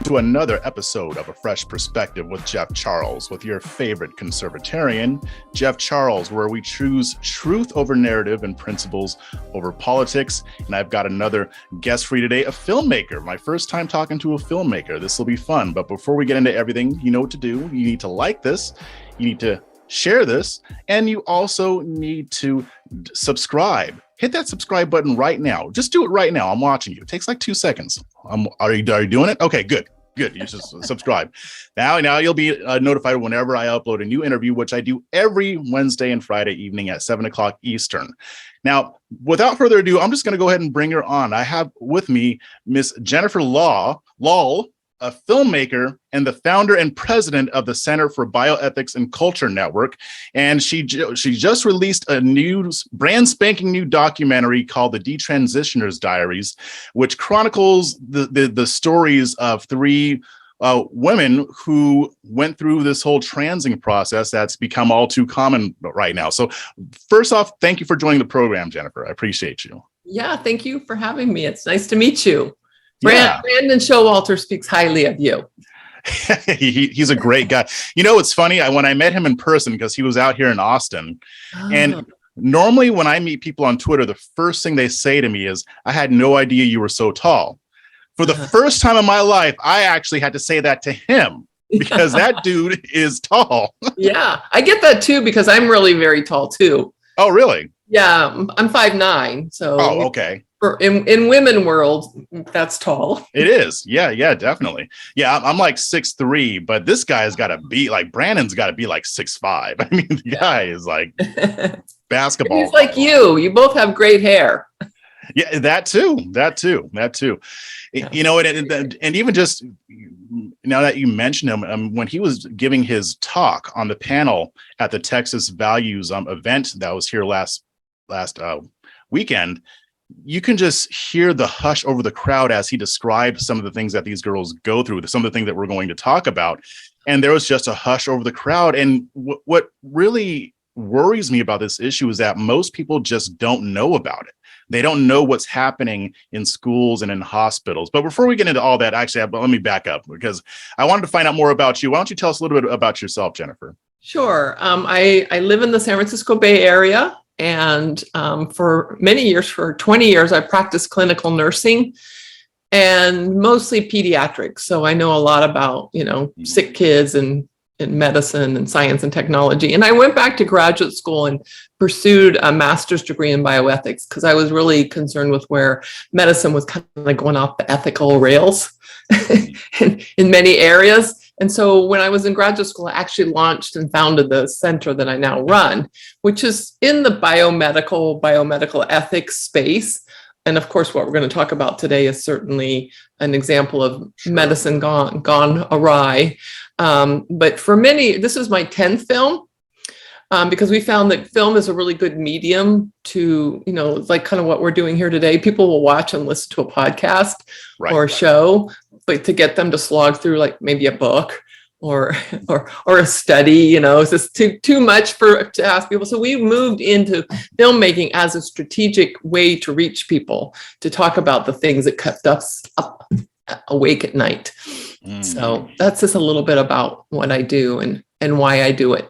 to another episode of A Fresh Perspective with Jeff Charles, with your favorite conservatarian, Jeff Charles, where we choose truth over narrative and principles over politics. And I've got another guest for you today, a filmmaker. My first time talking to a filmmaker. This will be fun. But before we get into everything, you know what to do. You need to like this. You need to share this. And you also need to subscribe. Hit that subscribe button right now. Just do it right now. I'm watching you. It takes like 2 seconds. Are you doing it? Okay, good. You just subscribe. Now you'll be notified whenever I upload a new interview, which I do every Wednesday and Friday evening at 7 o'clock Eastern. Now, without further ado, I'm just going to go ahead and bring her on. I have with me Miss Jennifer Lahl, a filmmaker and the founder and president of the Center for Bioethics and Culture Network. And she just released a brand spanking new documentary called the Detransitioners Diaries, which chronicles the stories of three women who went through this whole transing process that's become all too common right now. So first off, thank you for joining the program, Jennifer. I appreciate you. Yeah, thank you for having me. It's nice to meet you. Brandon Showalter speaks highly of you. He's a great guy. You know, it's funny. When I met him in person, because he was out here in Austin, and normally when I meet people on Twitter, the first thing they say to me is, "I had no idea you were so tall." For the first time in my life, I actually had to say that to him because that dude is tall. Yeah, I get that too because I'm really very tall too. Oh, really? Yeah, I'm 5'9". So okay. In women world, that's tall. It is. Yeah, definitely. Yeah, I'm like 6'3", but this guy's got to be like, Brandon's got to be like 6'5". I mean, the guy is like basketball. He's like you. You both have great hair. Yeah, that too. Yeah. You know, and even just now that you mention him, when he was giving his talk on the panel at the Texas Values event that was here last weekend, you can just hear the hush over the crowd as he described some of the things that these girls go through, some of the things that we're going to talk about. And there was just a hush over the crowd. And what really worries me about this issue is that most people just don't know about it. They don't know what's happening in schools and in hospitals. But before we get into all that, actually, let me back up because I wanted to find out more about you. Why don't you tell us a little bit about yourself, Jennifer? Sure. I live in the San Francisco Bay Area. And for many years, for 20 years, I practiced clinical nursing and mostly pediatrics. So I know a lot about, sick kids and medicine and science and technology. And I went back to graduate school and pursued a master's degree in bioethics because I was really concerned with where medicine was kind of like going off the ethical rails in many areas. And so when I was in graduate school, I actually launched and founded the center that I now run, which is in the biomedical ethics space. And of course, what we're going to talk about today is certainly an example of medicine gone awry. But for many, this is my 10th film because we found that film is a really good medium to, like kind of what we're doing here today. People will watch and listen to a podcast or a show, but to get them to slog through like maybe a book or a study, it's just too much to ask people. So we moved into filmmaking as a strategic way to reach people, to talk about the things that kept us up awake at night. So that's just a little bit about what I do and why I do it.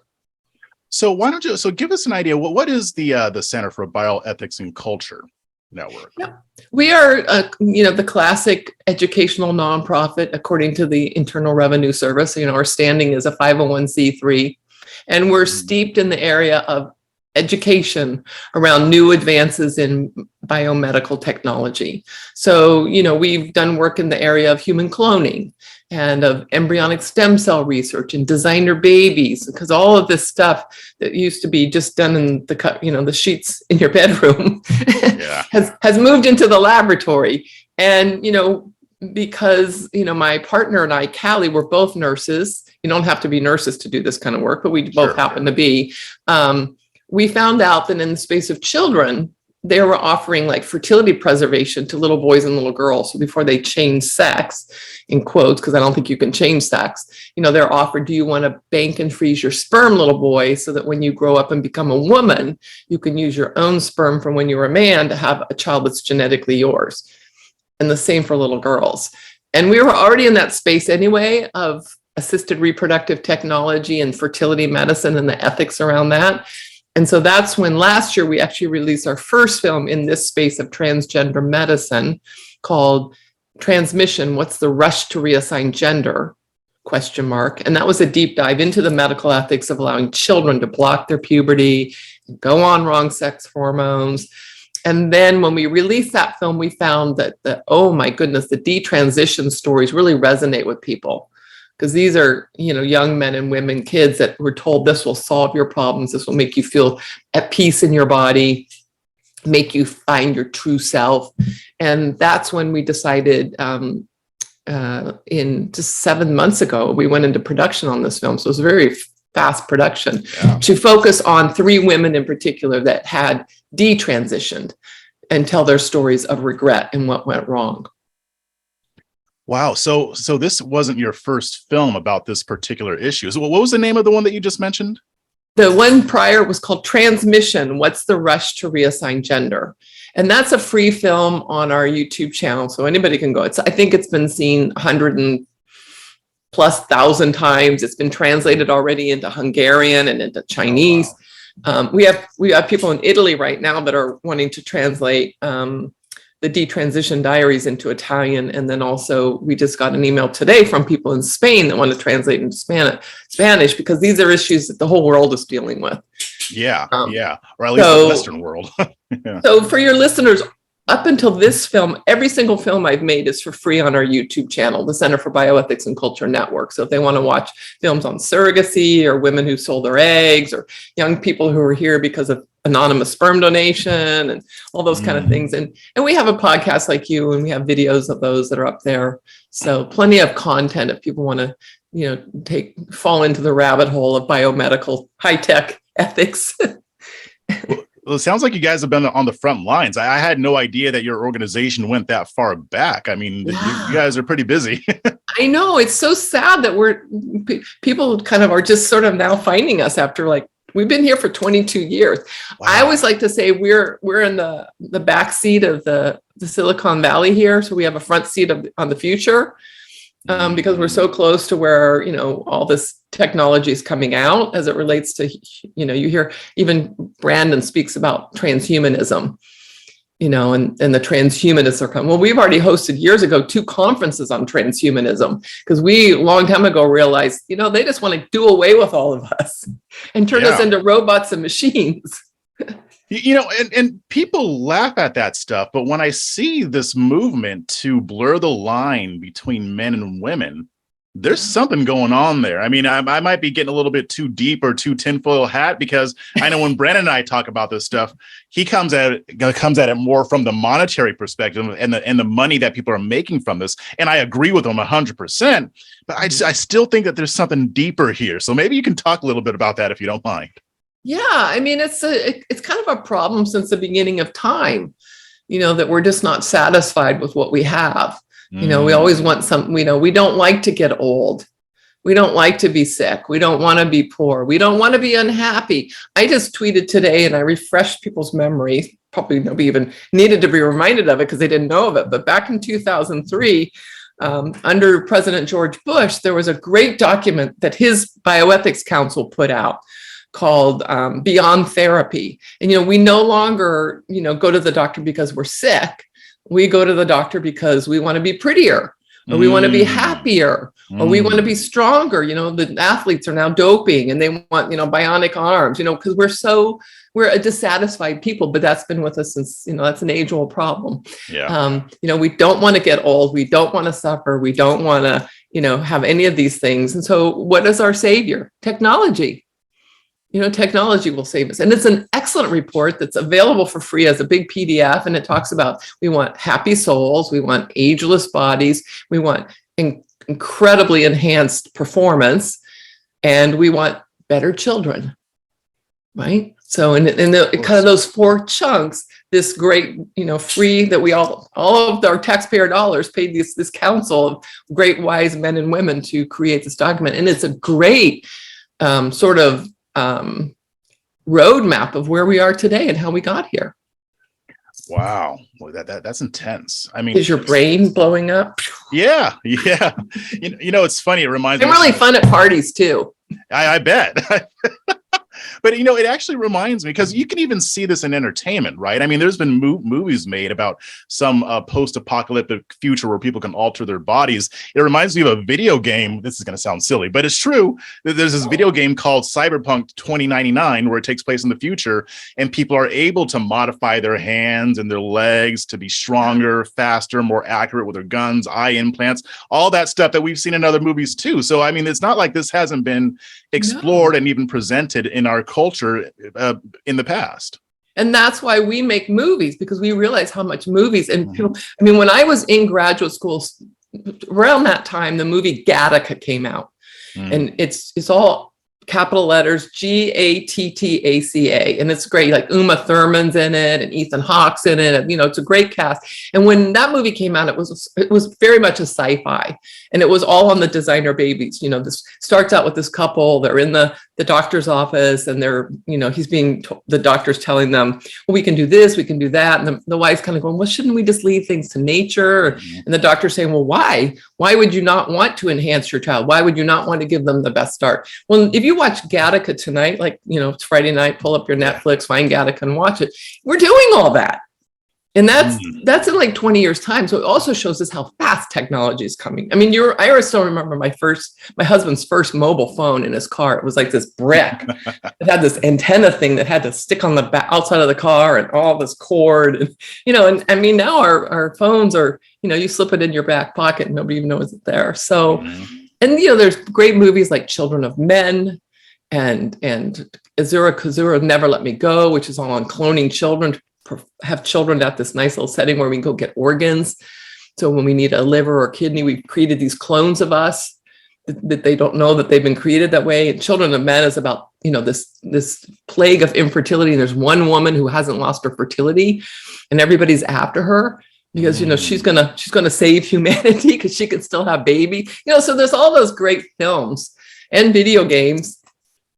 So why don't you give us an idea? What is the Center for Bioethics and Culture Network? Yeah. We are, the classic educational nonprofit according to the Internal Revenue Service. Our standing is a 501c3, and we're steeped in the area of education around new advances in biomedical technology. So, we've done work in the area of human cloning and of embryonic stem cell research and designer babies, because all of this stuff that used to be just done in the sheets in your bedroom has moved into the laboratory. And, because, my partner and I, Callie, we're both nurses. You don't have to be nurses to do this kind of work, but we both happen to be. We found out that in the space of children, they were offering like fertility preservation to little boys and little girls. So before they change sex, in quotes, because I don't think you can change sex, they're offered, do you want to bank and freeze your sperm, little boy, so that when you grow up and become a woman, you can use your own sperm from when you were a man to have a child that's genetically yours. And the same for little girls. And we were already in that space anyway of assisted reproductive technology and fertility medicine and the ethics around that. And so that's when last year we actually released our first film in this space of transgender medicine called Transmission, What's the Rush to Reassign Gender? ? And that was a deep dive into the medical ethics of allowing children to block their puberty, go on wrong sex hormones. And then when we released that film, we found that oh my goodness, the detransition stories really resonate with people. Because these are, young men and women, kids that were told this will solve your problems, this will make you feel at peace in your body, make you find your true self. And that's when we decided in just 7 months ago, we went into production on this film. So it was a very fast production to focus on 3 women in particular that had detransitioned and tell their stories of regret and what went wrong. Wow. So this wasn't your first film about this particular issue. So what was the name of the one that you just mentioned? The one prior was called Transmission, What's the Rush to Reassign Gender? And that's a free film on our YouTube channel. So anybody can go. I think it's been seen 100,000+ times. It's been translated already into Hungarian and into Chinese. Oh, wow. We have people in Italy right now that are wanting to translate the Detransition Diaries into Italian. And then also we just got an email today from people in Spain that want to translate into Spanish, because these are issues that the whole world is dealing with. Yeah. Or at least the Western world. Yeah. So for your listeners, up until this film, every single film I've made is for free on our YouTube channel, the Center for Bioethics and Culture Network. So if they want to watch films on surrogacy or women who sold their eggs or young people who are here because of anonymous sperm donation and all those kind of things. And we have a podcast like you, and we have videos of those that are up there. So plenty of content if people want to, fall into the rabbit hole of biomedical high-tech ethics. Well, it sounds like you guys have been on the front lines. I had no idea that your organization went that far back. I mean, you guys are pretty busy. I know. It's so sad that people kind of are just sort of now finding us after we've been here for 22 years. Wow. I always like to say we're in the back seat of the Silicon Valley here. So we have a front seat on the future. Because we're so close to where, all this technology is coming out as it relates to, you hear even Brandon speaks about transhumanism, and the transhumanists are coming. Well, we've already hosted years ago 2 conferences on transhumanism, because we a long time ago realized, they just want to do away with all of us and turn us into robots and machines. And people laugh at that stuff, but when I see this movement to blur the line between men and women, there's something going on there. I mean, I might be getting a little bit too deep or too tinfoil hat, because I know when Brandon and I talk about this stuff, he comes at it more from the monetary perspective and the money that people are making from this. And I agree with him 100%, but I still think that there's something deeper here. So maybe you can talk a little bit about that if you don't mind. Yeah, I mean, it's kind of a problem since the beginning of time, that we're just not satisfied with what we have. We always want something, we don't like to get old. We don't like to be sick. We don't want to be poor. We don't want to be unhappy. I just tweeted today and I refreshed people's memory. Probably nobody even needed to be reminded of it because they didn't know of it. But back in 2003, under President George Bush, there was a great document that his Bioethics Council put out called Beyond Therapy. And, we no longer, go to the doctor because we're sick. We go to the doctor because we want to be prettier, or we want to be happier, or we want to be stronger. The athletes are now doping and they want, bionic arms, because we're a dissatisfied people, but that's been with us since, that's an age-old problem. Yeah. We don't want to get old. We don't want to suffer. We don't want to, have any of these things. And so what is our savior? Technology. Technology will save us. And it's an excellent report that's available for free as a big PDF. And it talks about, we want happy souls. We want ageless bodies. We want incredibly enhanced performance. And we want better children, right? So in the kind of those 4 chunks, this great, free that we all of our taxpayer dollars paid this council of great wise men and women to create this document. And it's a great sort of roadmap of where we are today and how we got here. Wow. Well, that's intense. I mean, Is your brain blowing up? yeah. It's funny. It reminds I'm me. really fun at parties too. I bet. But it actually reminds me, because you can even see this in entertainment, right? I mean, there's been movies made about some post-apocalyptic future where people can alter their bodies. It reminds me of a video game. This is going to sound silly, but it's true. There's this video game called Cyberpunk 2099 where it takes place in the future, and people are able to modify their hands and their legs to be stronger, faster, more accurate with their guns, eye implants, all that stuff that we've seen in other movies too. So, I mean, it's not like this hasn't been explored and even presented in our culture in the past. And that's why we make movies, because we realize how much movies and people, I mean, when I was in graduate school, around that time, the movie Gattaca came out, and it's all capital letters, Gattaca, and it's great. Like Uma Thurman's in it and Ethan Hawke's in it. And, it's a great cast. And when that movie came out, it was very much a sci-fi, and it was all on the designer babies. This starts out with this couple. They're in the doctor's office, and they're, the doctor's telling them, well, we can do this, we can do that. And the wife's kind of going, well, shouldn't we just leave things to nature? And the doctor's saying, well, why? Why would you not want to enhance your child? Why would you not want to give them the best start? Well, if you watch Gattaca tonight, like, it's Friday night, pull up your Netflix, find Gattaca and watch it. We're doing all that. And that's in like 20 years time. So it also shows us how fast technology is coming. I mean, I always still remember my husband's first mobile phone in his car. It was like this brick. It had this antenna thing that had to stick on the outside of the car, and all this cord. And, and I mean, now our phones are, you slip it in your back pocket and nobody even knows it's there. So, and, there's great movies like Children of Men and Azura Kazura, Never Let Me Go, which is all on cloning children, have children at this nice little setting where we can go get organs. So when we need a liver or kidney, we've created these clones of us that they don't know that they've been created that way. And Children of Men is about, this plague of infertility. And there's one woman who hasn't lost her fertility, and everybody's after her because, she's gonna save humanity because she can still have baby. So there's all those great films and video games.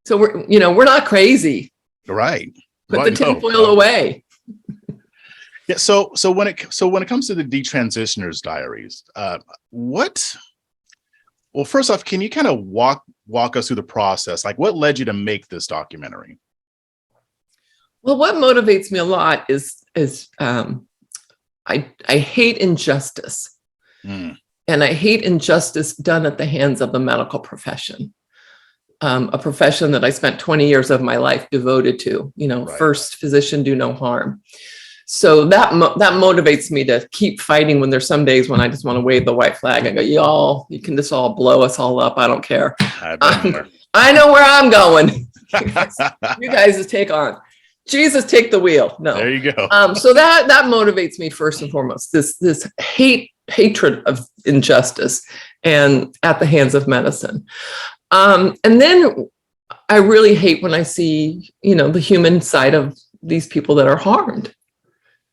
So we're not crazy. Right. Put the tinfoil away. Yeah. So when it comes to the Detransitioners Diaries, well, first off, can you kind of walk us through the process? Like, what led you to make this documentary? Well, what motivates me a lot is I hate injustice, and I hate injustice done at the hands of the medical profession. A profession that I spent 20 years of my life devoted to, right. First physician, do no harm. So that motivates me to keep fighting when there's some days when I just want to wave the white flag and go, y'all, you can just all blow us all up. I don't care. I know where I'm going. You guys just take on. Jesus, take the wheel. No. There you go. So that motivates me first and foremost. This hatred of injustice and at the hands of medicine. And then I really hate when I see, the human side of these people that are harmed.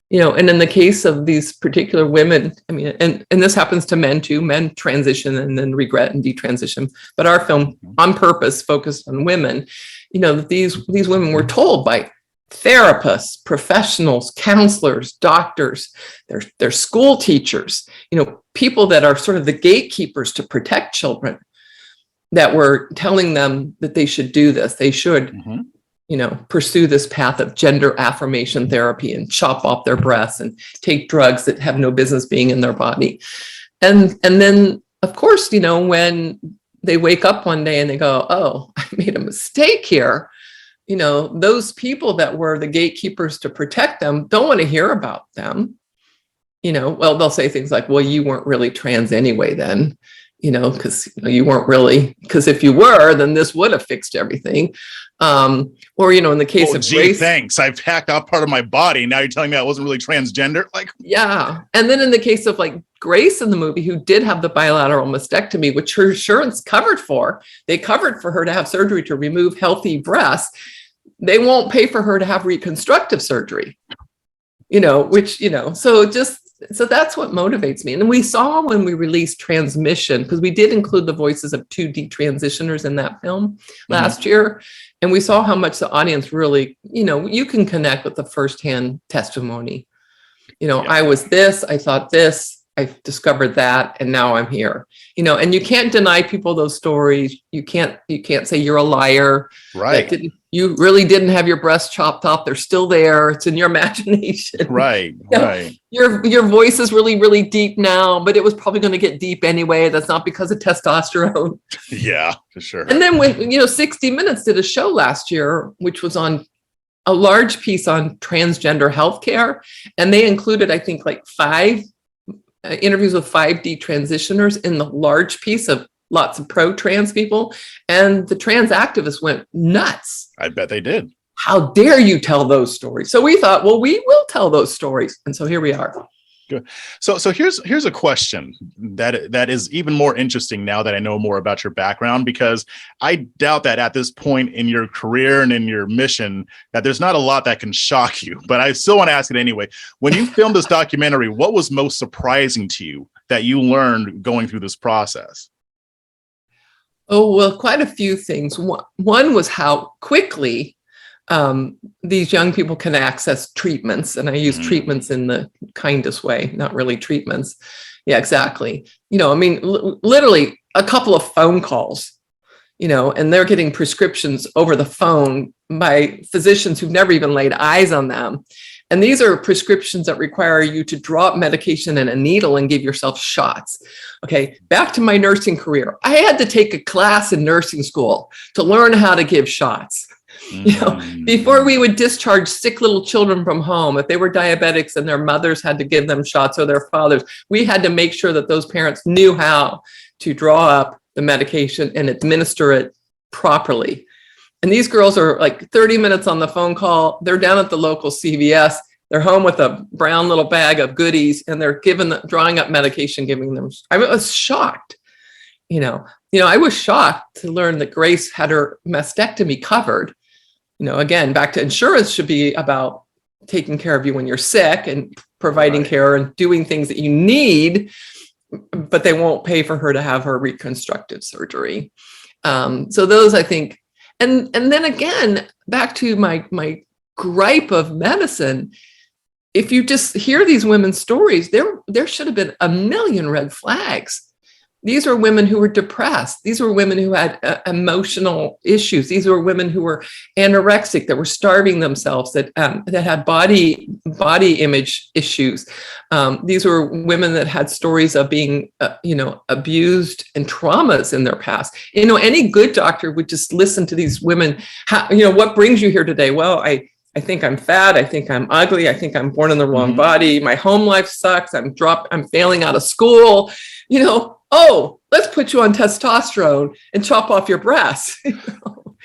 And in the case of these particular women, I mean, and this happens to men too. Men transition and then regret and detransition. But our film, on purpose, focused on women. That these women were told by therapists, professionals, counselors, doctors, their school teachers, people that are sort of the gatekeepers to protect children, that were telling them that they should do this. They should, pursue this path of gender affirmation therapy and chop off their breasts and take drugs that have no business being in their body. And then, of course, when they wake up one day and they go, oh, I made a mistake here. Those people that were the gatekeepers to protect them don't want to hear about them. Well, they'll say things like, well, you weren't really trans anyway then. Because you weren't really, because if you were, then this would have fixed everything. Or, in the case of Grace. Thanks. I've hacked out part of my body. Now you're telling me I wasn't really transgender? Yeah. And then in the case of Grace in the movie, who did have the bilateral mastectomy, which her insurance covered for, they covered for her to have surgery to remove healthy breasts. They won't pay for her to have reconstructive surgery, so that's what motivates me. And then we saw when we released Transmission, because we did include the voices of 2 detransitioners in that film last year. And we saw how much the audience really, you can connect with the firsthand testimony I was this, I thought this, I discovered that, and now I'm here. And you can't deny people those stories. You can't say you're a liar. Right. You really didn't have your breasts chopped off. They're still there. It's in your imagination. Right. Right. Your voice is really, really deep now, but it was probably going to get deep anyway. That's not because of testosterone. Yeah, for sure. And then when 60 Minutes did a show last year, which was on a large piece on transgender healthcare, and they included, I think, like 5 interviews with 5 detransitioners in the large piece of lots of pro-trans people, and the trans activists went nuts. I bet they did. How dare you tell those stories? So we thought, well, we will tell those stories, and so here we are. Good. So here's a question that is even more interesting now that I know more about your background, because I doubt that at this point in your career and in your mission that there's not a lot that can shock you, but I still want to ask it anyway. When you filmed this documentary, what was most surprising to you that you learned going through this process? Oh, well, quite a few things. One was how quickly these young people can access treatments. And I use treatments in the kindest way, not really treatments. Yeah, exactly. Literally a couple of phone calls, and they're getting prescriptions over the phone by physicians who've never even laid eyes on them. And these are prescriptions that require you to drop medication in a needle and give yourself shots. Okay, back to my nursing career. I had to take a class in nursing school to learn how to give shots. Before we would discharge sick little children from home, if they were diabetics and their mothers had to give them shots or their fathers, we had to make sure that those parents knew how to draw up the medication and administer it properly. And these girls are like 30 minutes on the phone call. They're down at the local CVS. They're home with a brown little bag of goodies, and they're drawing up medication, giving them. I was shocked. I was shocked to learn that Grace had her mastectomy covered. Again, back to insurance should be about taking care of you when you're sick and providing care and doing things that you need, but they won't pay for her to have her reconstructive surgery. So those, I think, and then again, back to my gripe of medicine. If you just hear these women's stories, there should have been a million red flags. These are women who were depressed. These were women who had emotional issues. These were women who were anorexic, that were starving themselves, that had body image issues. These were women that had stories of being, abused and traumas in their past. Any good doctor would just listen to these women. What brings you here today? Well, I think I'm fat. I think I'm ugly. I think I'm born in the wrong body. My home life sucks. I'm failing out of school. Oh, let's put you on testosterone and chop off your breasts.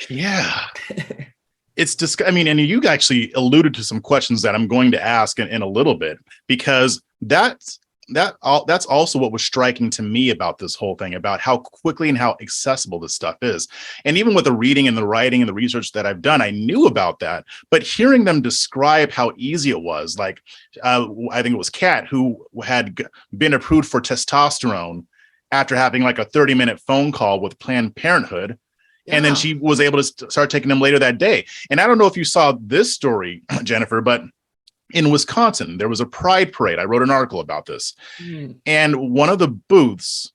Yeah. It's just, and you actually alluded to some questions that I'm going to ask in a little bit, because that's also what was striking to me about this whole thing, about how quickly and how accessible this stuff is. And even with the reading and the writing and the research that I've done, I knew about that, but hearing them describe how easy it was, like I think it was Kat who had been approved for testosterone after having like a 30-minute phone call with Planned Parenthood. Yeah. And then she was able to start taking them later that day. And I don't know if you saw this story, Jennifer, but in Wisconsin, there was a pride parade. I wrote an article about this. And one of the booths,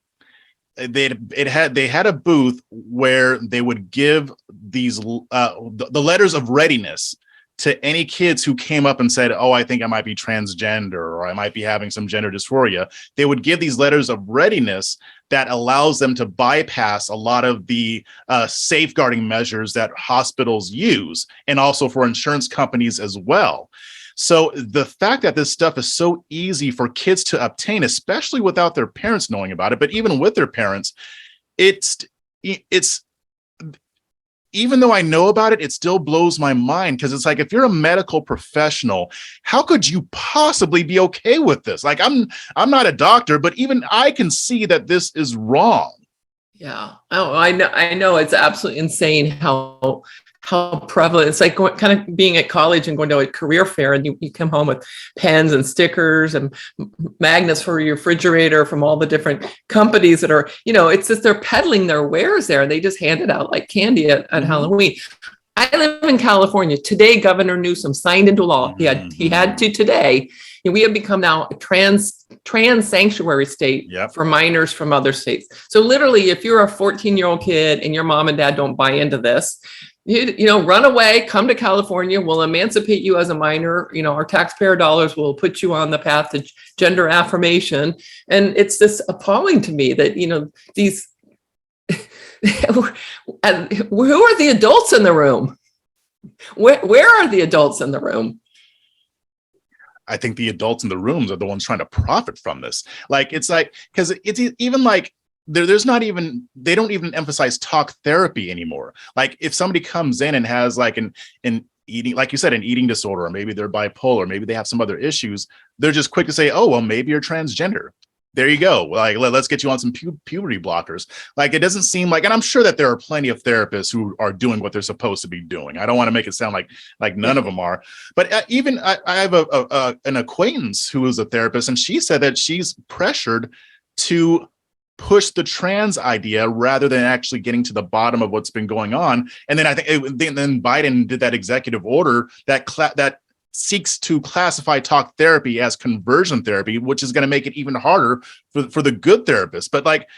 they had a booth where they would give these the letters of readiness to any kids who came up and said, oh, I think I might be transgender, or I might be having some gender dysphoria. They would give these letters of readiness that allows them to bypass a lot of the safeguarding measures that hospitals use, and also for insurance companies as well. So the fact that this stuff is so easy for kids to obtain, especially without their parents knowing about it, but even with their parents, it's even though I know about it, it still blows my mind, because it's like, if you're a medical professional, how could you possibly be okay with this? Like, I'm not a doctor, but even I can see that this is wrong. Yeah. Oh, I know. It's absolutely insane how prevalent. It's like kind of being at college and going to a career fair, and you come home with pens and stickers and magnets for your refrigerator from all the different companies that are, it's just they're peddling their wares there, and they just hand it out like candy at Halloween. I live in California. Today, Governor Newsom signed into law. He had to today. And we have become now a trans sanctuary state for minors from other states. So literally, if you're a 14-year-old kid and your mom and dad don't buy into this, you know, run away, come to California. We'll emancipate you as a minor. You know, our taxpayer dollars will put you on the path to gender affirmation. And it's just appalling to me that, you know, these, and who are the adults in the room? Where are the adults in the room? I think the adults in the rooms are the ones trying to profit from this. Like, it's like, because it's even like, there's not even, they don't even emphasize talk therapy anymore. Like, if somebody comes in and has like an eating, like you said, an eating disorder, or maybe they're bipolar, maybe they have some other issues, they're just quick to say, oh, well, maybe you're transgender. There you go. Like, let's get you on some puberty blockers. Like, it doesn't seem like, and I'm sure that there are plenty of therapists who are doing what they're supposed to be doing. I don't want to make it sound like none of them are, but even I have an acquaintance who is a therapist, and she said that she's pressured to push the trans idea rather than actually getting to the bottom of what's been going on. And then I think then Biden did that executive order that seeks to classify talk therapy as conversion therapy, which is going to make it even harder for the good therapists. But like,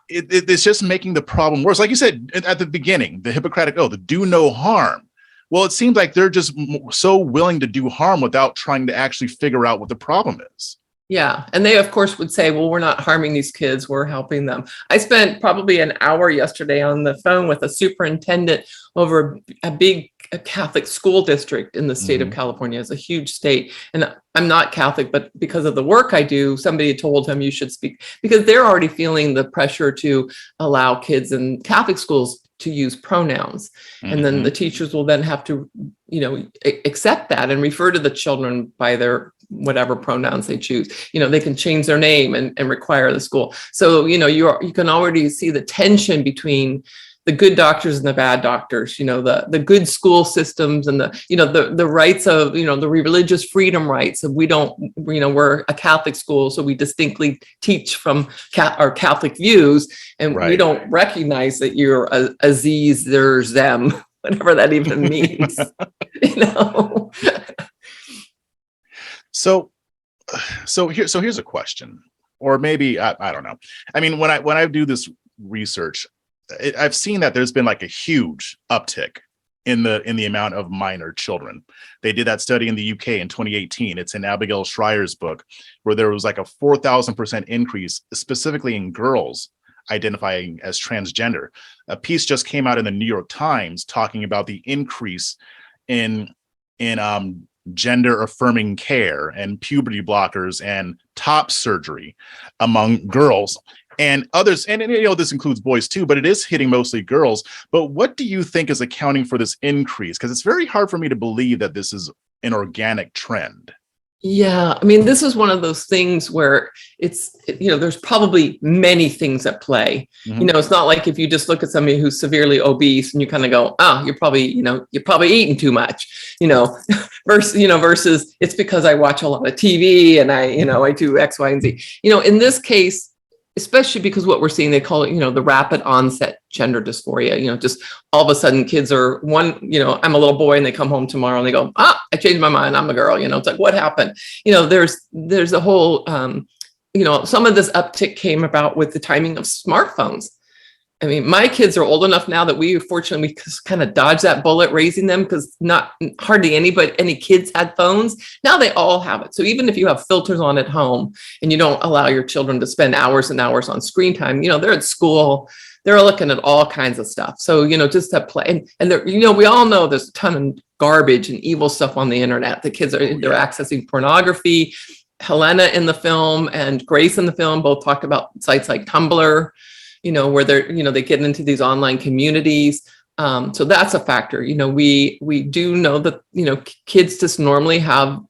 it's just making the problem worse. Like you said at the beginning, the Hippocratic oath, the do no harm. Well, it seems like they're just so willing to do harm without trying to actually figure out what the problem is. Yeah. And they, of course, would say, well, we're not harming these kids. We're helping them. I spent probably an hour yesterday on the phone with a superintendent over a big Catholic school district in the state of California. It's a huge state. And I'm not Catholic, but because of the work I do, somebody told him you should speak, because they're already feeling the pressure to allow kids in Catholic schools to use pronouns. And then the teachers will then have to, you know, accept that and refer to the children by their whatever pronouns they choose. You know, they can change their name and require the school. So, you know, you can already see the tension between the good doctors and the bad doctors, you know, the good school systems and the rights of, you know, the religious freedom rights of, we don't, you know, we're a Catholic school, so we distinctly teach from our Catholic views, and we don't recognize that you're Aziz, there's them, whatever that even means, you know. So here's a question, or maybe I don't know. I mean, when I do this research, I've seen that there's been like a huge uptick in the amount of minor children. They did that study in the UK in 2018. It's in Abigail Schreier's book, where there was like a 4,000% increase, specifically in girls identifying as transgender. A piece just came out in the New York Times talking about the increase in gender affirming care and puberty blockers and top surgery among girls and others. And you know, this includes boys too, but it is hitting mostly girls. But what do you think is accounting for this increase? Because it's very hard for me to believe that this is an organic trend. Yeah, I mean, this is one of those things where it's, you know, there's probably many things at play. You know, it's not like if you just look at somebody who's severely obese and you kind of go, oh, you're probably eating too much, you know, versus it's because I watch a lot of TV and I do X, Y, and Z. You know, in this case, especially because what we're seeing, they call it, you know, the rapid onset gender dysphoria, you know, just all of a sudden kids are I'm a little boy and they come home tomorrow and they go, I changed my mind, I'm a girl, you know, it's like, what happened? You know, there's a whole, you know, some of this uptick came about with the timing of smartphones. I mean, my kids are old enough now that we fortunately kind of dodged that bullet raising them, because not hardly any kids had phones. Now they all have it. So even if you have filters on at home and you don't allow your children to spend hours and hours on screen time, you know, they're at school, they're looking at all kinds of stuff. So, you know, just to play, and you know, we all know there's a ton of garbage and evil stuff on the internet. The kids they're accessing pornography. Helena in the film and Grace in the film both talked about sites like Tumblr, you know, where they get into these online communities. So that's a factor. You know, we do know that, you know, kids just normally have,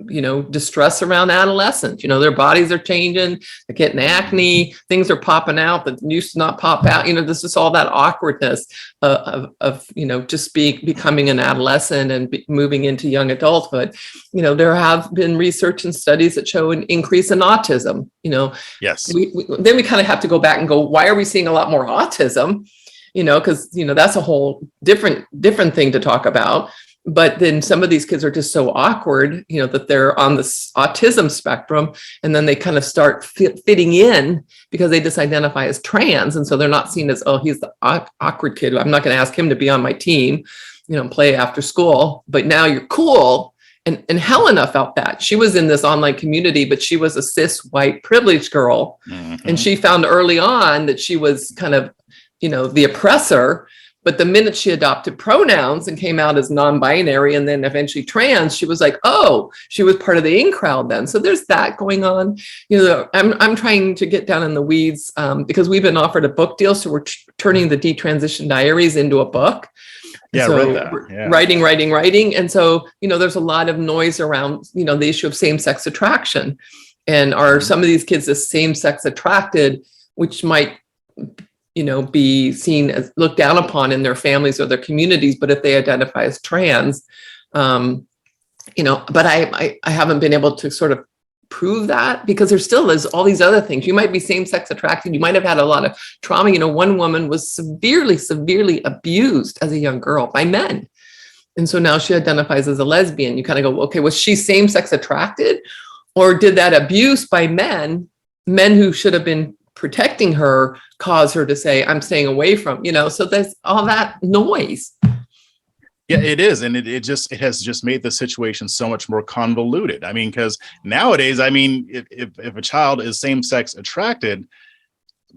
you know, distress around adolescence. You know, their bodies are changing, they're getting acne, things are popping out that used to not pop out. You know, this is all that awkwardness of you know, just becoming an adolescent and moving into young adulthood. You know, there have been research and studies that show an increase in autism. You know, yes. Then we kind of have to go back and go, why are we seeing a lot more autism? because, that's a whole different thing to talk about. But then some of these kids are just so awkward, that they're on this autism spectrum, and then they kind of start fitting in because they just identify as trans. And so they're not seen as, oh, he's the awkward kid. I'm not going to ask him to be on my team, play after school, but now you're cool. And Helena felt that. She was in this online community, but she was a cis white privileged girl. Mm-hmm. And she found early on that she was kind of, the oppressor. But the minute she adopted pronouns and came out as non-binary and then eventually trans, she was like, oh, she was part of the in crowd then. So there's that going on. I'm trying to get down in the weeds because we've been offered a book deal. So we're turning the Detransition Diaries into a book. Yeah, so I read that. Yeah. Writing. And so, there's a lot of noise around, the issue of same-sex attraction. And are some of these kids the same-sex attracted, which might be seen as looked down upon in their families or their communities, but if they identify as trans, but I haven't been able to sort of prove that because there still is all these other things. You might be same-sex attracted. You might have had a lot of trauma. One woman was severely abused as a young girl by men. And so now she identifies as a lesbian. You kind of go, okay, was she same-sex attracted, or did that abuse by men who should have been protecting her cause her to say, I'm staying away from, so there's all that noise. Yeah, it is. And it has just made the situation so much more convoluted. I mean, because nowadays, if a child is same-sex attracted,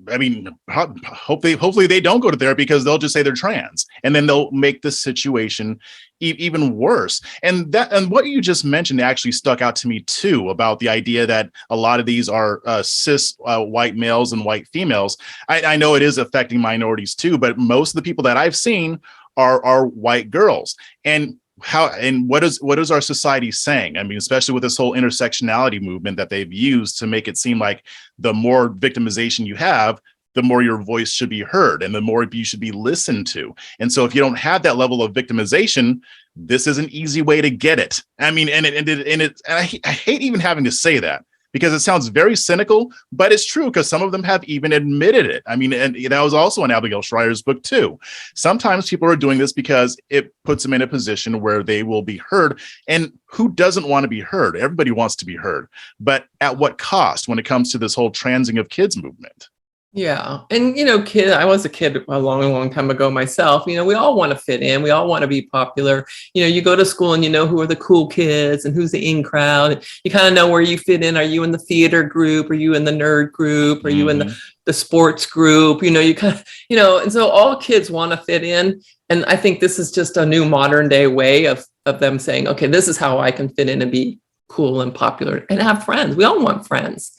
hopefully they don't go to therapy because they'll just say they're trans, and then they'll make the situation even worse. And what you just mentioned actually stuck out to me too, about the idea that a lot of these are cis white males and white females. I know it is affecting minorities too, but most of the people that I've seen are white girls. And what is our society saying? Especially with this whole intersectionality movement that they've used to make it seem like the more victimization you have, the more your voice should be heard and the more you should be listened to. And so if you don't have that level of victimization, this is an easy way to get it. I hate even having to say that, because it sounds very cynical, but it's true, because some of them have even admitted it. And that was also in Abigail Schreier's book too. Sometimes people are doing this because it puts them in a position where they will be heard. And who doesn't want to be heard? Everybody wants to be heard. But at what cost when it comes to this whole transing of kids movement? Yeah. And, I was a kid a long time ago myself. We all want to fit in. We all want to be popular. You go to school and who are the cool kids and who's the in crowd. You kind of know where you fit in. Are you in the theater group? Are you in the nerd group? Are you in the sports group? You kind of, and so all kids want to fit in. And I think this is just a new modern day way of them saying, okay, this is how I can fit in and be cool and popular and have friends. We all want friends.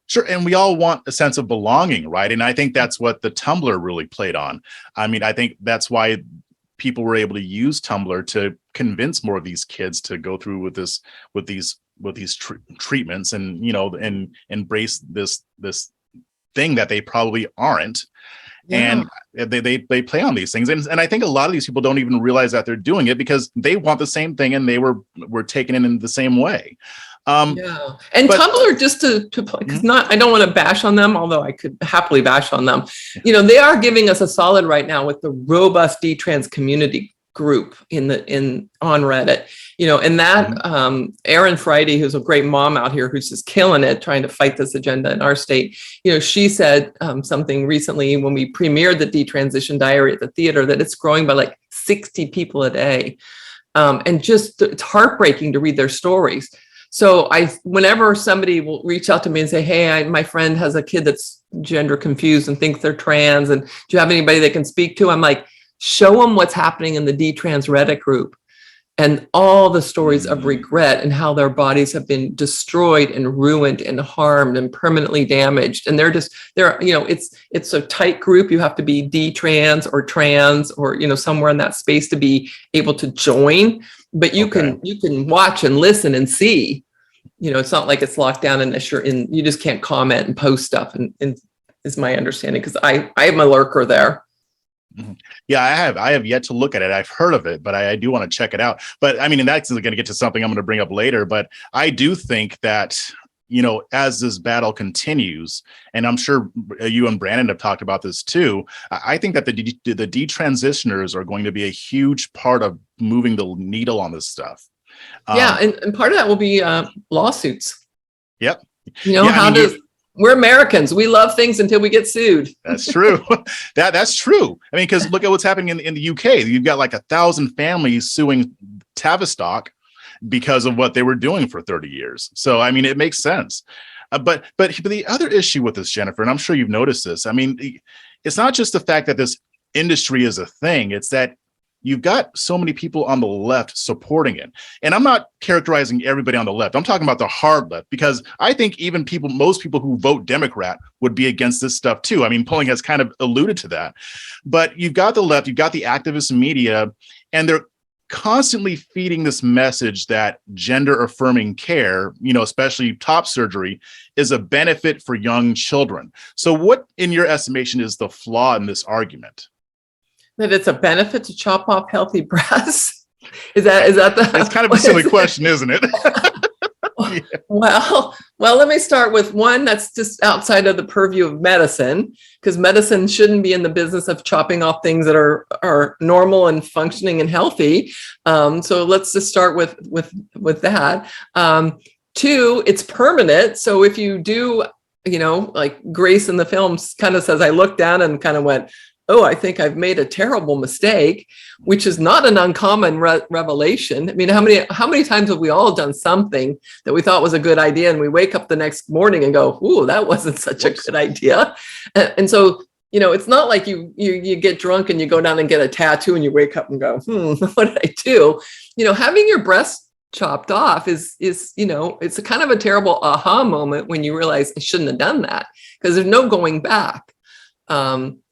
Sure. And we all want a sense of belonging, right? And I think that's what the Tumblr really played on. I think that's why people were able to use Tumblr to convince more of these kids to go through with these treatments and, and embrace this thing that they probably aren't. Yeah. And they play on these things. And I think a lot of these people don't even realize that they're doing it because they want the same thing and they were taken in the same way. And Tumblr, just to because I don't want to bash on them, although I could happily bash on them. They are giving us a solid right now with the robust detrans community group on Reddit. And that Erin Friday, who's a great mom out here who's just killing it trying to fight this agenda in our state. She said something recently when we premiered the Detransition Diary at the theater that it's growing by like 60 people a day, and just it's heartbreaking to read their stories. So whenever somebody will reach out to me and say, hey, my friend has a kid that's gender confused and thinks they're trans, and do you have anybody they can speak to? I'm like, show them what's happening in the Detrans Reddit group and all the stories of regret and how their bodies have been destroyed and ruined and harmed and permanently damaged. And it's a tight group. You have to be detrans or trans or, somewhere in that space to be able to join. But you can watch and listen and see, it's not like it's locked down unless you're in, you just can't comment and post stuff. And is my understanding, because I am a lurker there. Yeah, I have yet to look at it. I've heard of it, but I do want to check it out. But and that's going to get to something I'm going to bring up later. But I do think that, as this battle continues, and I'm sure you and Brandon have talked about this too, I think that the detransitioners are going to be a huge part of moving the needle on this stuff. Yeah, and part of that will be lawsuits. Yep. We're Americans. We love things until we get sued. That's true. That's true. I mean, because look at what's happening in the UK. You've got like 1,000 families suing Tavistock because of what they were doing for 30 years. So, I mean, it makes sense. But the other issue with this, Jennifer, and I'm sure you've noticed this, I mean, it's not just the fact that this industry is a thing. It's that you've got so many people on the left supporting it. And I'm not characterizing everybody on the left. I'm talking about the hard left, because I think even most people who vote Democrat would be against this stuff too. I mean, polling has kind of alluded to that. But you've got the left, you've got the activist media, and they're constantly feeding this message that gender affirming care, especially top surgery, is a benefit for young children. So what, in your estimation, is the flaw in this argument? That it's a benefit to chop off healthy breasts? Is that the? It's kind of a silly question, isn't it? Yeah. Well, let me start with one that's just outside of the purview of medicine, because medicine shouldn't be in the business of chopping off things that are normal and functioning and healthy. So let's just start with that. Two, it's permanent. So if you do, like Grace in the film kind of says, I looked down and kind of went, oh, I think I've made a terrible mistake, which is not an uncommon revelation. I mean, how many times have we all done something that we thought was a good idea, and we wake up the next morning and go, ooh, that wasn't such a good idea. And so, it's not like you get drunk and you go down and get a tattoo and you wake up and go, what did I do? Having your breast chopped off is it's a kind of a terrible aha moment when you realize I shouldn't have done that, because there's no going back.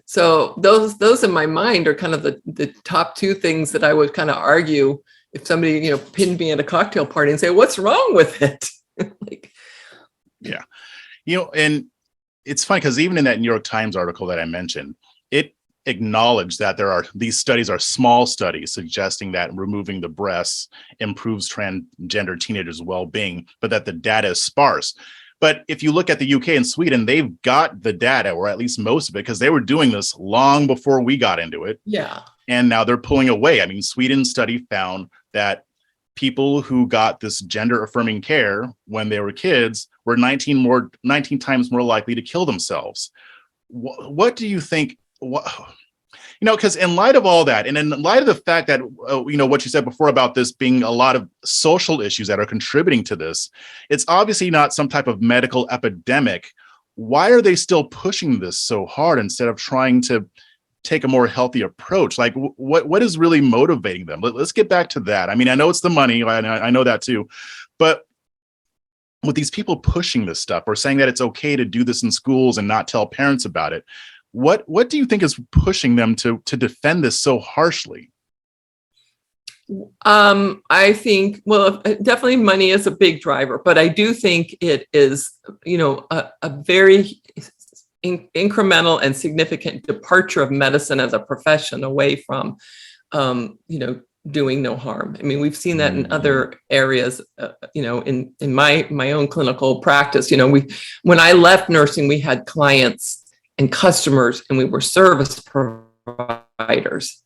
So those in my mind are kind of the top two things that I would kind of argue if somebody, pinned me at a cocktail party and say, what's wrong with it? Yeah. And it's funny because even in that New York Times article that I mentioned, it acknowledged that these studies are small studies suggesting that removing the breasts improves transgender teenagers' well-being, but that the data is sparse. But if you look at the UK and Sweden, they've got the data, or at least most of it, because they were doing this long before we got into it. Yeah. And now they're pulling away. I mean, Sweden's study found that people who got this gender affirming care when they were kids were 19 times more likely to kill themselves. What do you think? Because in light of all that, and in light of the fact that, what you said before about this being a lot of social issues that are contributing to this, it's obviously not some type of medical epidemic. Why are they still pushing this so hard instead of trying to take a more healthy approach? Like, what is really motivating them? Let's get back to that. I mean, I know it's the money. I know that too. But with these people pushing this stuff or saying that it's okay to do this in schools and not tell parents about it, what do you think is pushing them to defend this so harshly? I think, definitely money is a big driver, but I do think it is, a very incremental and significant departure of medicine as a profession away from, doing no harm. I mean, we've seen that in other areas, in my own clinical practice. When I left nursing, we had clients and customers, and we were service providers.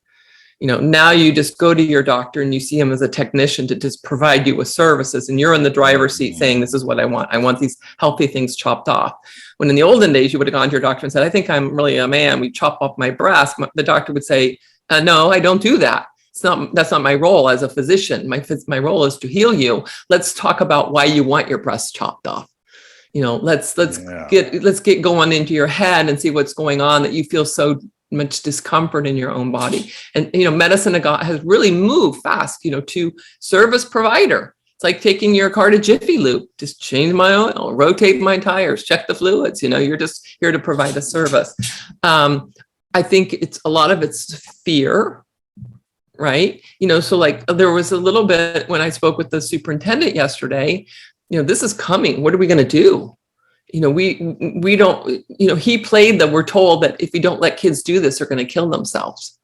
Now you just go to your doctor and you see him as a technician to just provide you with services, and you're in the driver's seat saying, this is what I want. I want these healthy things chopped off. When in the olden days, you would have gone to your doctor and said, I think I'm really a man. We chop off my breast. The doctor would say, no, I don't do that. That's not my role as a physician. My role is to heal you. Let's talk about why you want your breast chopped off. Let's get going into your head and see what's going on that you feel so much discomfort in your own body. And, medicine has really moved fast, to service provider. It's like taking your car to Jiffy Lube, just change my oil, rotate my tires, check the fluids, you're just here to provide a service. I think a lot of it's fear, right? So like there was a little bit when I spoke with the superintendent yesterday, this is coming. What are we going to do? We don't, he played that we're told that if you don't let kids do this, they're going to kill themselves.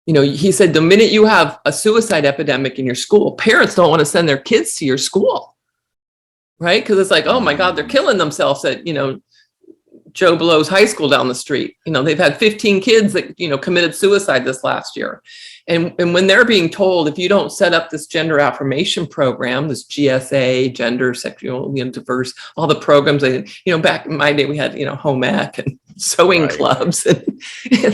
He said, the minute you have a suicide epidemic in your school, parents don't want to send their kids to your school. right? Because it's like, oh my God, they're killing themselves at, Joe Blow's high school down the street. They've had 15 kids that, committed suicide this last year. And when they're being told, if you don't set up this gender affirmation program, this GSA, gender, sexual, diverse, all the programs, back in my day, we had, home ec and sewing clubs and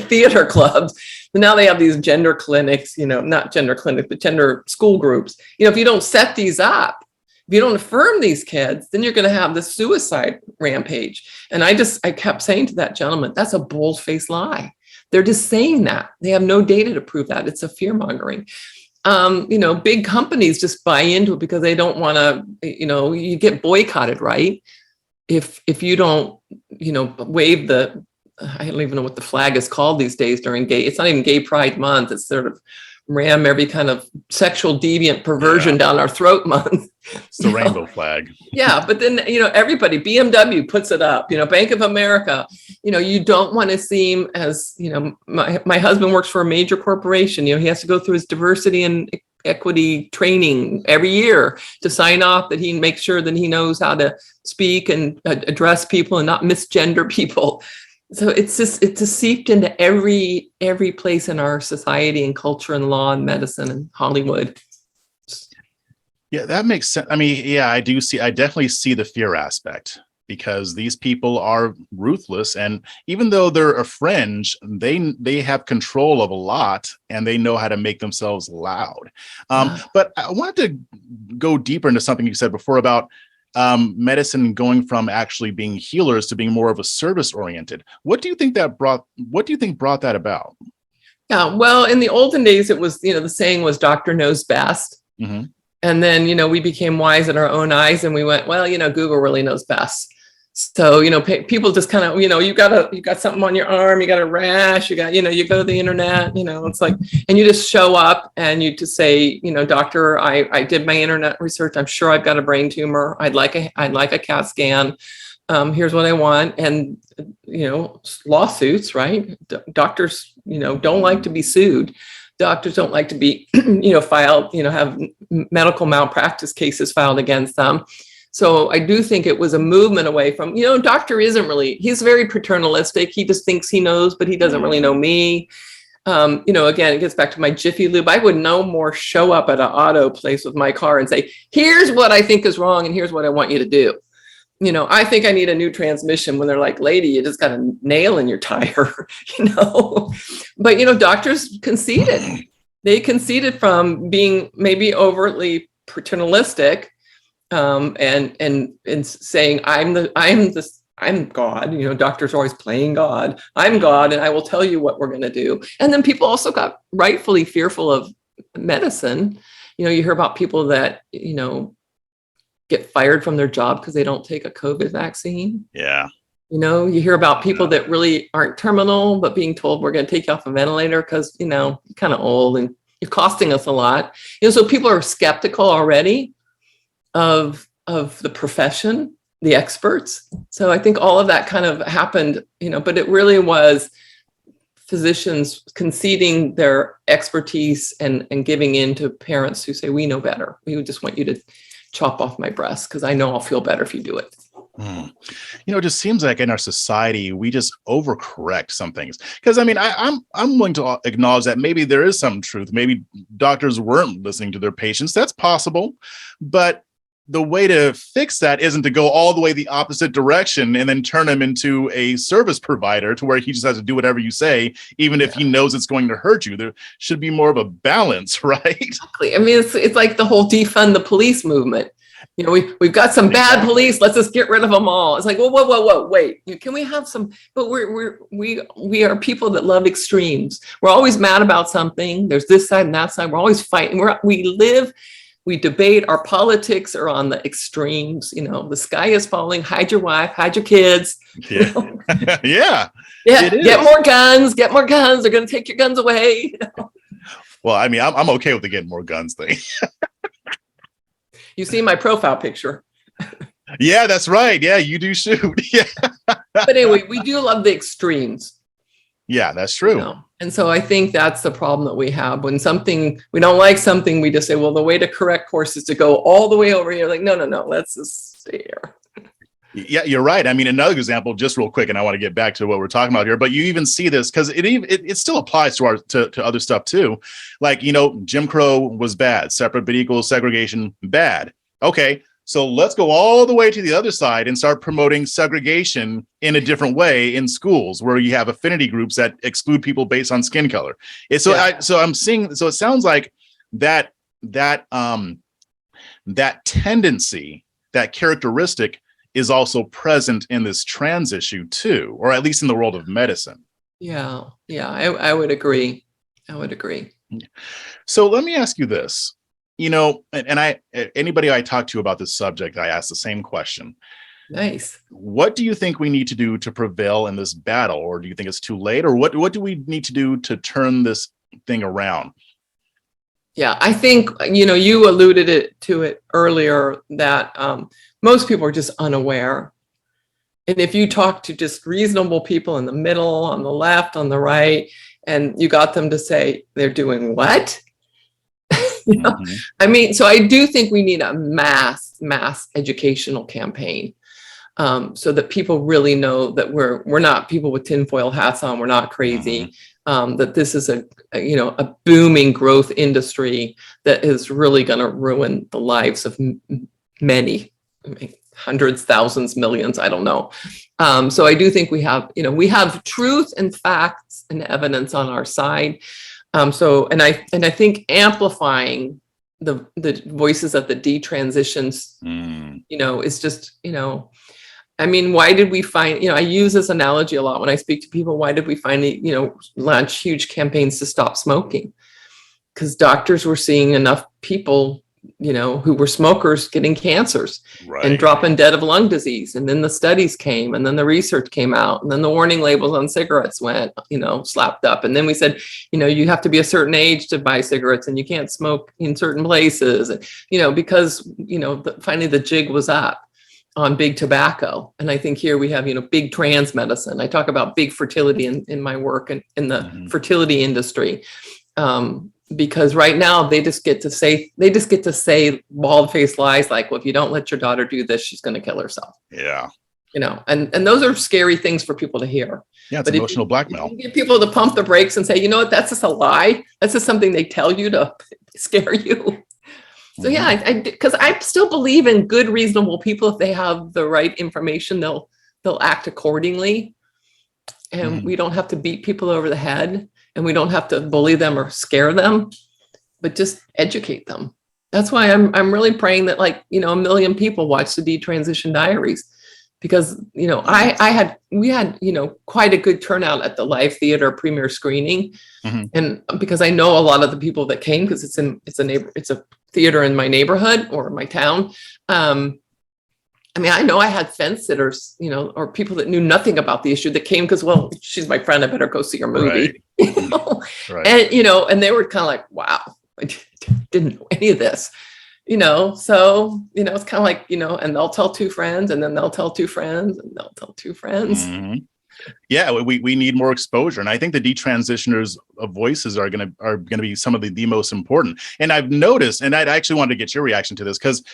theater clubs. But now they have these gender clinics, not gender clinics, but gender school groups. If you don't set these up, if you don't affirm these kids, then you're going to have this suicide rampage. And I kept saying to that gentleman, that's a bold-faced lie. They're just saying that. They have no data to prove that. It's a fear-mongering. Big companies just buy into it because they don't want to, you get boycotted, right? If you don't, wave the, I don't even know what the flag is called these days during it's not even Gay Pride Month. It's sort of ram every kind of sexual deviant perversion down our throat month. It's the rainbow flag. Yeah, but then, everybody, BMW puts it up, Bank of America, you don't want to seem as, my husband works for a major corporation, he has to go through his diversity and equity training every year to sign off that he makes sure that he knows how to speak and address people and not misgender people. So it's just seeped into every place in our society and culture and law and medicine and Hollywood. Yeah, that makes sense. I mean, yeah, I definitely see the fear aspect, because these people are ruthless, and even though they're a fringe, they have control of a lot, and they know how to make themselves loud. But I wanted to go deeper into something you said before about medicine going from actually being healers to being more of a service oriented. What do you think brought that about? Yeah, well, in the olden days, it was, the saying was doctor knows best. Mm-hmm. And then, we became wise in our own eyes, and we went, well, Google really knows best. So, people just kind of, you got something on your arm, you got a rash, you go to the internet, it's like, and you just show up and you just say, doctor, I did my internet research. I'm sure I've got a brain tumor. I'd like a CAT scan. Here's what I want. And, lawsuits, right? Doctors, don't like to be sued. Doctors don't like to be, filed, have medical malpractice cases filed against them. So I do think it was a movement away from, doctor he's very paternalistic. He just thinks he knows, but he doesn't really know me. Again, it gets back to my Jiffy Lube. I would no more show up at an auto place with my car and say, here's what I think is wrong and here's what I want you to do. I think I need a new transmission, when they're like, lady, you just got a nail in your tire, But, doctors conceded. They conceded from being maybe overtly paternalistic, and saying, I'm God. Doctors are always playing God. I'm God, and I will tell you what we're going to do. And then people also got rightfully fearful of medicine. You hear about people that, get fired from their job because they don't take a COVID vaccine. Yeah. You hear about people that really aren't terminal, but being told we're going to take you off a ventilator because, you're kind of old and you're costing us a lot. So people are skeptical already of the profession, the experts. So I think all of that kind of happened, but it really was physicians conceding their expertise and giving in to parents who say, we know better. We just want you to chop off my breast because I know I'll feel better if you do it. It just seems like in our society, we just overcorrect some things. Because I'm willing to acknowledge that maybe there is some truth. Maybe doctors weren't listening to their patients. That's possible. But the way to fix that isn't to go all the way the opposite direction and then turn him into a service provider to where he just has to do whatever you say, even if he knows it's going to hurt you. There should be more of a balance, right? Exactly. It's like the whole defund the police movement. We've got some bad police. Let's just get rid of them all. It's like, whoa, wait. Can we have some? But we are people that love extremes. We're always mad about something. There's this side and that side. We're always fighting. We debate. Our politics are on the extremes. The sky is falling. Hide your wife. Hide your kids. Yeah. Yeah. Get more guns. Get more guns. They're going to take your guns away. Well, I'm okay with the getting more guns thing. You see my profile picture. Yeah, that's right. Yeah, you do shoot. Yeah. But anyway, we do love the extremes. Yeah, that's true. And so I think that's the problem that we have. When we don't like something, we just say, well, the way to correct course is to go all the way over here. Like, no, let's just stay here. Yeah, you're right. I mean, another example, just real quick, and I want to get back to what we're talking about here, but you even see this because it still applies to other stuff too. Like, Jim Crow was bad, separate but equal segregation, bad. Okay, so let's go all the way to the other side and start promoting segregation in a different way in schools where you have affinity groups that exclude people based on skin color. So I'm seeing, so it sounds like that tendency, that characteristic is also present in this trans issue too, or at least in the world of medicine. Yeah, I would agree. So let me ask you this, and anybody I talk to about this subject, I ask the same question. Nice. What do you think we need to do to prevail in this battle? Or do you think it's too late? Or what do we need to do to turn this thing around? Yeah, I think, you alluded to it earlier that most people are just unaware. And if you talk to just reasonable people in the middle, on the left, on the right, and you got them to say they're doing what? Mm-hmm. I mean, so I do think we need a mass educational campaign so that people really know that we're not people with tinfoil hats on. We're not crazy. Mm-hmm. That this is a booming growth industry that is really going to ruin the lives of many, hundreds, thousands, millions. I don't know. So I do think we have truth and facts and evidence on our side. And I think amplifying the voices of the detransitions, is just, I mean, why did we find, I use this analogy a lot when I speak to people. Why did we finally, launch huge campaigns to stop smoking? Because doctors were seeing enough people, who were smokers getting cancers and dropping dead of lung disease. And then the studies came, and then the research came out, and then the warning labels on cigarettes went, slapped up. And then we said, you have to be a certain age to buy cigarettes, and you can't smoke in certain places, because, finally the jig was up on big tobacco. And I think here we have, big trans medicine. I talk about big fertility in my work and in the fertility industry. Because right now they just get to say bald-faced lies like, well, if you don't let your daughter do this, she's going to kill herself. Yeah. And those are scary things for people to hear. Yeah, it's emotional blackmail. If you get people to pump the brakes and say, you know what, that's just a lie. That's just something they tell you to scare you. So yeah, because I still believe in good, reasonable people. If they have the right information, they'll act accordingly. And we don't have to beat people over the head, and we don't have to bully them or scare them, but just educate them. That's why I'm really praying that, like, 1 million people watch the Detransition Diaries, because we had quite a good turnout at the live theater premiere screening, and because I know a lot of the people that came, because it's a theater in my neighborhood or my town. I mean, I know I had fence sitters, or people that knew nothing about the issue that came because, well, she's my friend, I better go see her movie. Right. And and they were kind of like, wow, I didn't know any of this. So, it's kind of like, and they'll tell two friends, and then they'll tell two friends, and they'll tell two friends. Yeah, we need more exposure. And I think the detransitioners' voices are going to be some of the most important. And I've noticed, and I actually wanted to get your reaction to this, because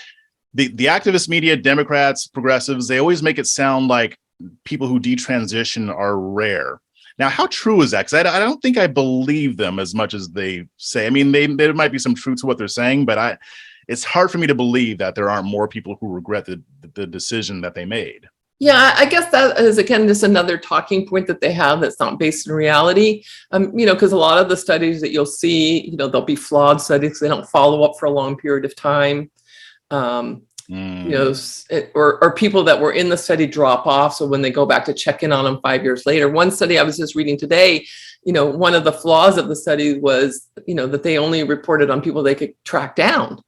the activist media, Democrats, progressives, they always make it sound like people who detransition are rare. Now, how true is that? Because I don't think I believe them as much as they say. I mean, there might be some truth to what they're saying, but it's hard for me to believe that there aren't more people who regret the decision that they made. Yeah, I guess that is, again, just another talking point that they have that's not based in reality. Because a lot of the studies that you'll see, they'll be flawed studies. They don't follow up for a long period of time. Or people that were in the study drop off. So when they go back to check in on them 5 years later, one study I was just reading today, one of the flaws of the study was, that they only reported on people they could track down.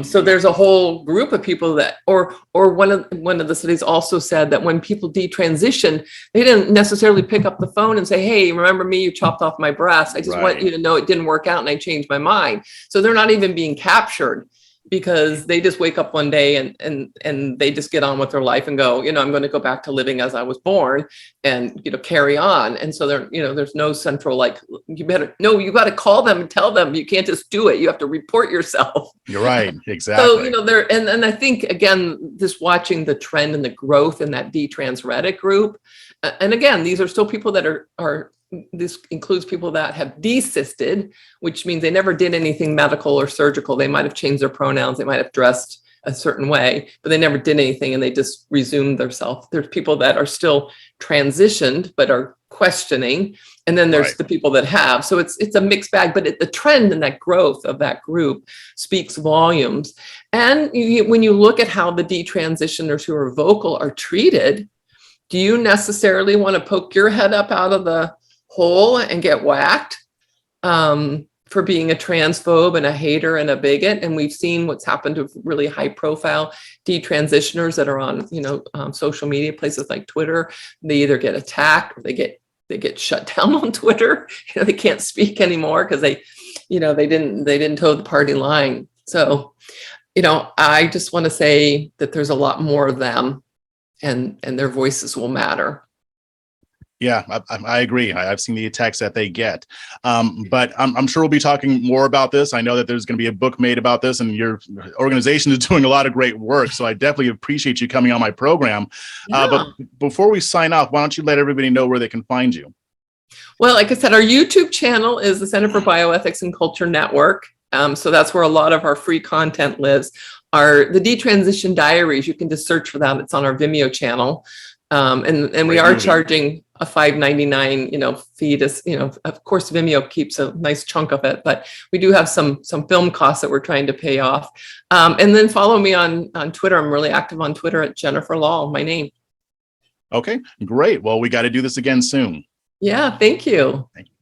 So there's a whole group of people that, or one of the studies also said that when people detransition, they didn't necessarily pick up the phone and say, hey, remember me, you chopped off my breast. I just want you to know it didn't work out and I changed my mind. So they're not even being captured because they just wake up one day and they just get on with their life and go, I'm going to go back to living as I was born and, carry on. And so there's no central, like, you got to call them and tell them, you can't just do it. You have to report yourself. You're right. Exactly. So, and I think, again, just watching the trend and the growth in that detransretic group. And again, these are still people that are this includes people that have desisted, which means they never did anything medical or surgical. They might have changed their pronouns. They might have dressed a certain way, but they never did anything and they just resumed themselves. There's people that are still transitioned, but are questioning. And then there's the people that have. So it's a mixed bag, but the trend and that growth of that group speaks volumes. And when you look at how the detransitioners who are vocal are treated, do you necessarily want to poke your head up out of the hole and get whacked for being a transphobe and a hater and a bigot? And we've seen what's happened to really high profile detransitioners that are on social media places like Twitter. They either get attacked or they get shut down on Twitter. They can't speak anymore because they didn't toe the party line. So I just want to say that there's a lot more of them and their voices will matter. Yeah, I agree. I've seen the attacks that they get, but I'm sure we'll be talking more about this. I know that there's going to be a book made about this, and your organization is doing a lot of great work. So I definitely appreciate you coming on my program. Yeah. But before we sign off, why don't you let everybody know where they can find you? Well, like I said, our YouTube channel is the Center for Bioethics and Culture Network. So that's where a lot of our free content lives. The Detransition Diaries, you can just search for that. It's on our Vimeo channel. And we are charging a $5.99, fee to, of course, Vimeo keeps a nice chunk of it, but we do have some film costs that we're trying to pay off. And then follow me on Twitter. I'm really active on Twitter at Jennifer Lahl, my name. Okay, great. Well, we got to do this again soon. Yeah, thank you. Thank you.